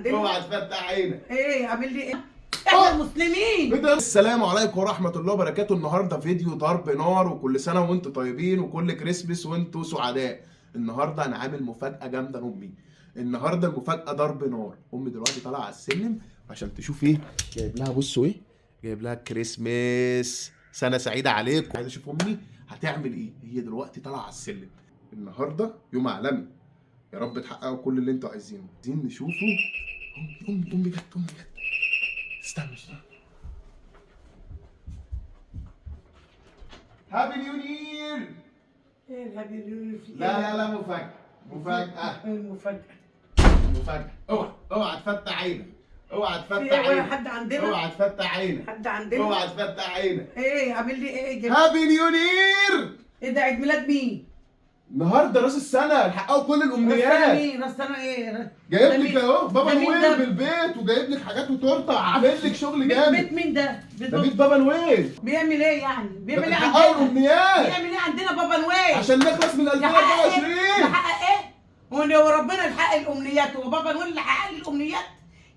اوعى تفتح عينك. ايه عامل لي ايه؟ احنا مسلمين. السلام عليكم ورحمه الله وبركاته. النهارده فيديو ضرب نار، وكل سنه وانتم طيبين وكل كريسمس وانتم سعداء. النهارده انا عامل مفاجاه جامده لامي. النهارده المفاجاه ضرب نار. امي دلوقتي طالعه على السلم عشان تشوف ايه جايب لها. بصوا ايه جايب لها. كريسمس، سنه سعيده عليكم. عايز اشوف امي هتعمل ايه. هي دلوقتي طالعه على السلم. النهارده يوم عالمي، يا رب تحققوا كل اللي انتوا عايزينه. عايزين نشوفوا. امي جت. استنى. هابي نيو يير. ايه الهابي نيو؟ لا مفاجأة. مفاجأة. اوعى تفتح عينك. اوعى تفتح في ايه؟ عينك. حد عندنا؟ اوعى تفتح عينك. حد عندنا؟ اوعى تفتح عينك. ايه عامل لي ايه؟ هابي نيو يير. ايه ده؟ عيد ميلاد مين؟ النهارده راس السنة، نحققوا كل راس سنة الأمنيات. مين؟ راس سنة ايه؟ جايب لك اهو بابا ده مين نويل ده؟ بالبيت، وجايب لك حاجات وتورته، عامل لك شغل بيت جامد. مين ده؟ ده بيت بابا نويل. بيعمل ايه يعني؟ بيعمل ايه بتحققوا عندنا؟ الأمنيات بيعمل ايه عندنا بابا نويل؟ عشان نخلص من 2024. يحقق ايه؟ وربنا يحقق الامنيات، وبابا نويل اللي حقق لي الامنيات؟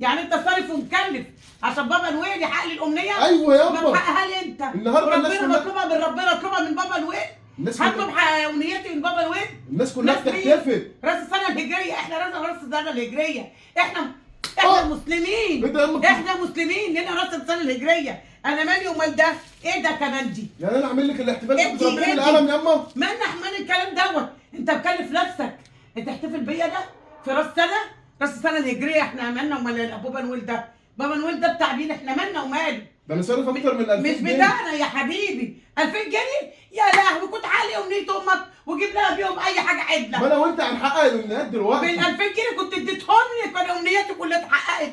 يعني انت صارف ومكلف عشان بابا نويل يحقق لي الامنيه؟ ايوه يابا. ما تحققها لي انت. النهارده الناس ربنا كلها مطلوبها من ربنا، اطلبها من بابا نويل. الناس هطلب كلها امنيتي من بابا نويل. الناس كلها ناس مين؟ بتحتفل. راس السنه الهجريه، احنا راس السنه الهجريه. احنا آه. مسلمين. إيه ده يا أما؟ احنا مسلمين لنا راس السنه الهجريه. انا مالي ومال ده؟ ايه ده كمان دي؟ يعني انا اعمل لك الاحتفال انتي- بتضربيني انتي. بالقلم يا اما؟ مالنا حمال الكلام دوت؟ انت مكلف نفسك تحتفل بيا ده في راس سنه؟ راس السنه الهجريه احنا مالنا ومال بابا نويل ده؟ بابا نويل ده بتاع مين؟ احنا مالنا وماله؟ ده انا صارف اكتر من 2000 مش جنيه. بتاعنا يا حبيبي. 2000 جنيه يا لهوي، كنت حالي امنيه امك وجيب لها بيهم اي حاجه ما عدله. انا وانت هنحقق الامنيات دلوقتي. بال 2000 جنيه كنت اديتهم لي، كان امنياتي كلها اتحققت.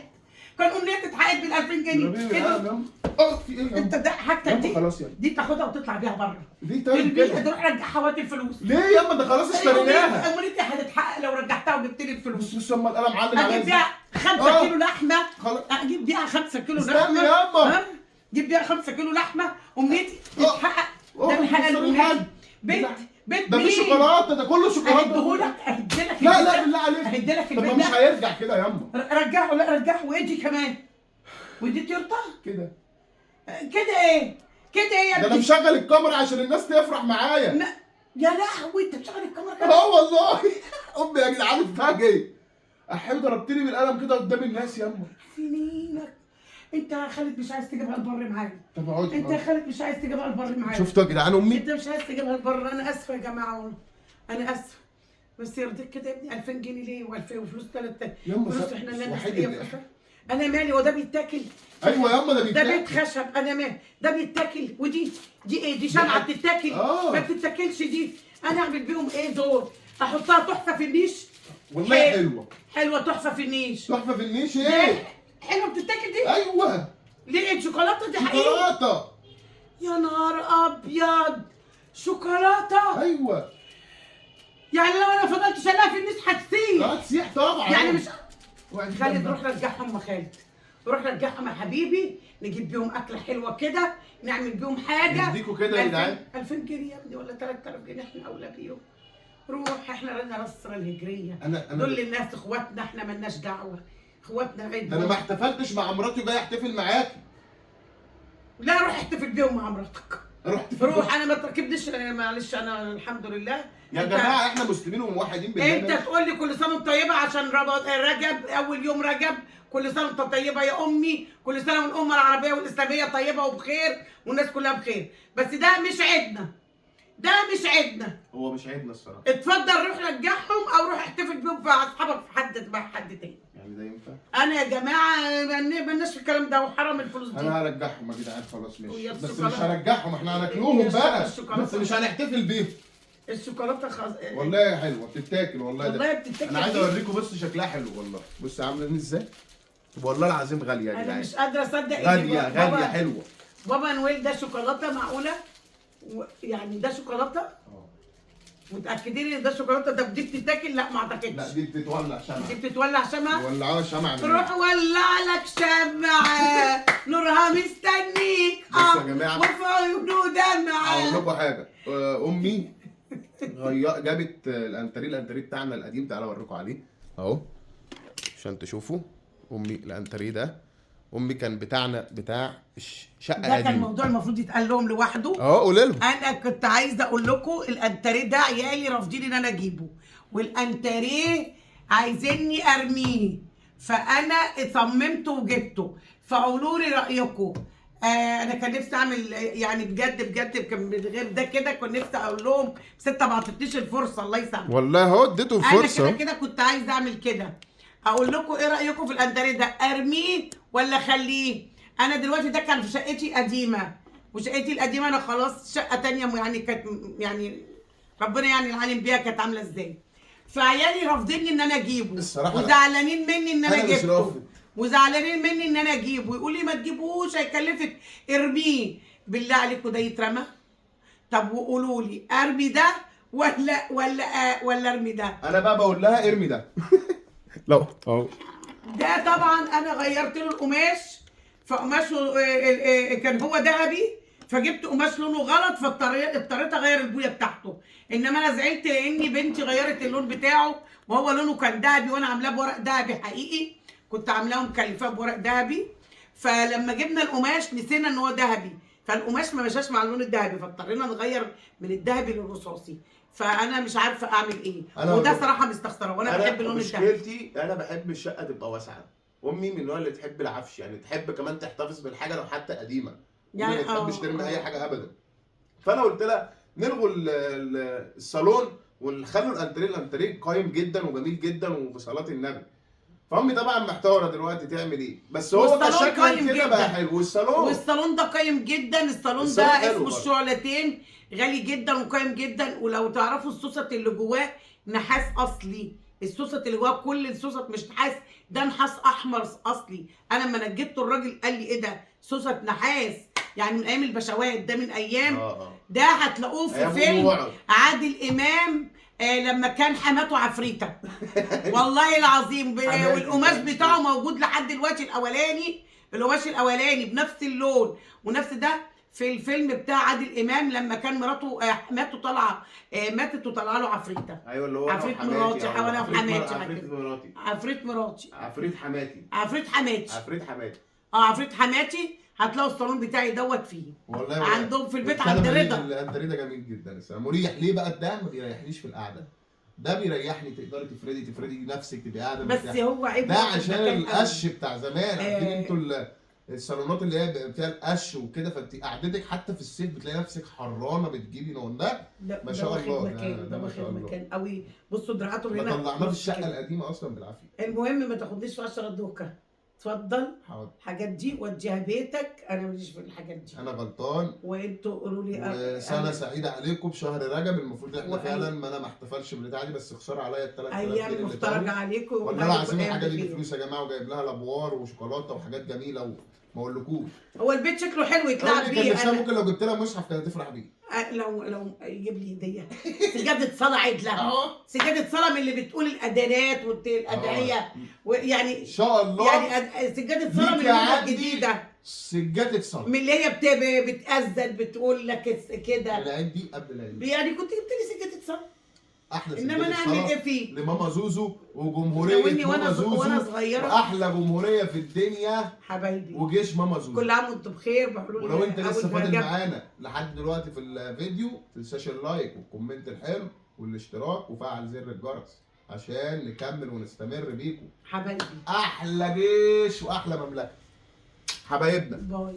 كان امنياتي اتحققت بال 2000 جنيه. ضربيني كده بالقلم يا اما. في ايه يا انت اما؟ ده حاجتك ياما دي خلاص يلا. دي تاخدها وتطلع بيها بره. دي طيب كده. تروح رجعها وهات الفلوس. ليه يا اما؟ ده خلاص اشتريناها. امنيتي هتتحقق لو رجعتها وجبت لي الفلوس. بص اما القلم علم عليا اجيب ازاي. بيها 5 كيلو لحمه. خلاص. اجيب بيها 5 كيلو استني لحمه. ياما. ها؟ جيب بيها 5 كيلو لحمه. امنيتي تتحقق. أوه، ده من حق بص الامنيات. الحاج. بيت ده في مين؟ شوكولاته، ده كله شوكولاته. اهدهولك اهدلك. لا بالله عليك. اهدلك طب ما البيت مش ده. هيرجع كده يا اما. رجعه. لا رجعه وادي كمان. ودي ترضى؟ كده كده ايه؟ كده ايه يا ده انا ابني؟ مشغل الكاميرا عشان الناس تفرح معايا. يا لهوي، انت بتشغل الكاميرا كده؟ اه والله. امي يا جدعان اتفاجئ. احب ضربتني بالقلم كده قدام الناس يا اما. سنينك. انت يا خالد مش عايز تجيبها البر معايا. طب اقعدي. انت يا خالد مش عايز تجيبها البر معايا. شفتوا يا جدعان امي؟ انت مش عايز تجيبها البر. انا اسفه يا جماعه والله. انا اسفه. بس يرضيك كده يا ابني؟ 2000 جنيه ليه؟ و2000 وفلوس 3000 يما فلوس احنا اللي وحيد نشتريها الله. بخشب. انا مالي؟ وده بيتاكل؟ ايوه ياما ده ده بيتاكل. بيت خشب. انا مالي؟ ده بيتاكل. ودي ايه؟ دي شمعه بتتاكل؟ ما بتتاكلش دي. انا اعمل بيهم ايه دول؟ احطها تحفه في النيش؟ والله حلوه. حلوه تحفه في النيش. تحفه في النيش ايه؟ حلوه بتتاكل دي؟ ايوه ليه؟ شوكولاته دي حقيقي؟ شوكولاته. يا نهار ابيض، شوكولاته. ايوه يعني لو انا فضلت شايلها في النيش هتسيح. لا تسيح طبعا. يعني مش خالد روح رجعهم يا خالد. روح رجعهم يا حبيبي. نجيب بيهم اكله حلوه كده، نعمل بيهم حاجه. نديكوا كده يا جدعان. 2000 جنيه يا ابني ولا 3000 جنيه؟ احنا اولى بيهم. روح، احنا لنا راس السنه الهجريه. انا دول الناس اخواتنا، احنا مالناش دعوه. اخواتنا عيد. انا ما احتفلتش مع مراتي وجاي احتفل معاكي. لا روح احتفل بيهم مع مراتك. رحت روح. انا ما تركبنيش. معلش انا الحمد لله. يا جماعه احنا مسلمين وموحدين بالله. انت تقول لي كل سنه وانت طيبه عشان رجب اول يوم رجب. كل سنه وانت طيبه يا امي. كل سنه والامه العربيه والاسلاميه طيبه وبخير والناس كلها بخير. بس ده مش عيدنا. ده مش عيدنا. هو مش عيدنا الصراحه. اتفضل روح رجعهم او روح احتفل بيهم مع اصحابك في حد تاني. يعني ده ينفع؟ انا يا جماعه مالناش في الكلام ده وحرام الفلوس دي. انا هرجعهم يا جدعان خلاص ماشي. ويا بس الشوكولاتة. مش هرجعهم، احنا هناكلوهم بقى. الشوكولاتة. بس مش هنحتفل بيهم. الشوكولاته والله حلوه بتتاكل والله. والله بتتاكل. انا عايز اوريكم. بص شكلها حلو والله. بص عامله ازاي. والله العظيم غاليه يا انا جدعان. مش قادره اصدق. غاليه حلوه. بابا نويل ده شوكولاته معقوله؟ يعني ده شوكولاته؟ متاكدين ان ده شوكولاته؟ ده دي بتتاكل؟ لا ما اعتقدش. لا دي بتتولع شمعة. دي بتتولع شمعة؟ ولعوها شمعة. تروح ولع لك شمعة نورها مستنيك. بصوا يا جماعة. وفي عيونه دمعة. اقول لكم حاجة. امي جابت الانتريه بتاعنا القديم. تعالى اوريكم عليه اهو عشان تشوفوا. امي الانتريه ده امي كان بتاع شقه ده كان قديمه. موضوع المفروض يتقال لهم لوحده. قولي لهم. انا كنت عايزه اقول لكم الانتريه ده عيالي رافضين ان انا اجيبه، والانتريه عايزيني ارميه، فانا صممته وجبته، فقولوا لي رايكم. انا كان نفسي اعمل يعني بجد كان غير ده كده، كنت نفسي اقول لهم بس انت ما اعطيتنيش الفرصه، الله يسامحك. والله اهو اديته فرصه. انا كده كنت عايزه اعمل كده. اقول لكم ايه رايكم في الانتريه ده، ارميه ولا اخليه؟ انا دلوقتي ده كان في شقتي قديمه، وشقتي القديمه انا خلاص شقه تانية يعني كانت يعني ربنا يعني العالم بيها كانت عامله ازاي. فعيالي رافضيني ان انا اجيبه الصراحة وزعلانين مني ان انا أنا مش جبته، رافض. وزعلانين مني ان انا اجيبه، ويقول لي ما تجيبوش هيكلفك، ارميه. بالله عليكم ده يترمى؟ طب وقولوا لي ارمي ده ولا ارمي ده؟ انا بقى بقول لها ارمي ده. لا اهو. ده طبعا انا غيرت له القماش، فقماشه كان هو ذهبي، فجبت قماش لونه غلط، اضطريت اغير البويه بتاعته. انما انا زعلت لاني بنتي غيرت اللون بتاعه، وهو لونه كان ذهبي وانا عاملاه بورق ذهبي حقيقي، كنت عاملاه مكلفاه بورق ذهبي. فلما جبنا القماش نسينا ان هو ذهبي، فالقماش ما مشاش مع اللون الذهبي، فاضطرينا نغير من الذهبي للرصاصي. فانا مش عارفه اعمل ايه، وده صراحه مستخسره، وانا بحب اللون الذهبي. مشكلتي انا بحب الشقه تبقى واسعه. امي من النوع اللي تحب العفش، يعني تحب كمان تحتفظ بالحاجه لو حتى قديمه، يعني ما تحبش ترمي اي حاجه ابدا. فانا قلت لها نلغوا الصالون ونخلوا الانتريه قايم جدا وجميل جدا وفي صلاه النبي. فامي طبعا محتاره دلوقتي تعمل ايه، بس هو كشكل كده بقى حلو. والصالون ده قايم جدا، الصالون ده اسمه الشعلتين، غالي جدا وقايم جدا. ولو تعرفوا السوست اللي جواه نحاس اصلي، السوست اللي جواه كل السوست مش نحاس، ده نحاس احمر اصلي. انا لما نجدته الراجل قال لي ايه ده سوست نحاس، يعني من ايام البشوات، ده من ايام ده هتلاقوه في فيلم عادل امام لما كان حماته عفريته. والله العظيم والقماش بتاعه موجود لحد دلوقتي، القماش الاولاني بنفس اللون ونفس ده في الفيلم بتاع عادل امام لما كان مراته حماته طالعه ماتت وطلع له عفريته. ايوه اللي هو عفريت مراتي حوالي حماتي، عفريت مراتي، عفريت حماتي، عفريت حماتي. هتلاقوا الصالون بتاعي دوت فيه والله عندهم في البيت عند رضا. الانتريه ده جميل جدا الصراحه، مريح. ليه بقى؟ ده ما بيريحنيش في القعده، ده بيريحني تقدري تفردي نفسك تبقى قاعده بس هو عيب ده عشان القش بتاع زمان. عارفين انتوا الصالونات اللي هي فيها القش وكده، فانت قعدتك حتى في الصيف بتلاقي نفسك حرانه بتجيبي نون. ده ما شاء الله، ده واخد مكان قوي. بصوا دراعاته هنا طلعناه في الشقه القديمه اصلا بالعافيه. المهم ما تاخدنيش في 10 دوكه، اتفضل. حاضر. الحاجات دي وديها بيتك، انا ماليش في الحاجات دي، انا غلطان. وانتوا قولوا لي وسنه سعيده عليكم بشهر رجب. المفروض احنا فعلا ما انا ما احتفلش بالبتاع دي، بس خساره عليا ال 3000 جنيه ايام مفترجه عليكم. والله العظيم الحاجه دي بفلوس يا جماعه، وجايب لها لابوار وشوكولاته وحاجات جميله وما اقولكوش. هو البيت شكله حلو يتلعب بيه. انا ممكن لو جبت لها مصحف كانت هتفرح بيه. لو يجيب لي هديه سجاده صلاه عدله، سجاده صلاه من اللي بتقول الادانات والادعيه، ويعني ان شاء الله يعني سجاده صلاه من الجديده، سجاده صلاه من اللي هي بتأذن بتقول لك كده. العيد دي قبل العيد يعني كنت جبت لي سجاده صلاه، احلى انما انا اعمل ايه فيه؟ لماما زوزو وجمهوريه ماما زوزو وانا صغيره، واحلى جمهوريه في الدنيا حبايبي، وجيش ماما زوزو. كل عام وانتم بخير. بقول ولو انت لسه فاضل معانا لحد دلوقتي في الفيديو، ما تنساش اللايك والكومنت الحلو والاشتراك وفعل زر الجرس عشان نكمل ونستمر بيكم حبايبي. احلى جيش واحلى مملكه حبايبنا. باي.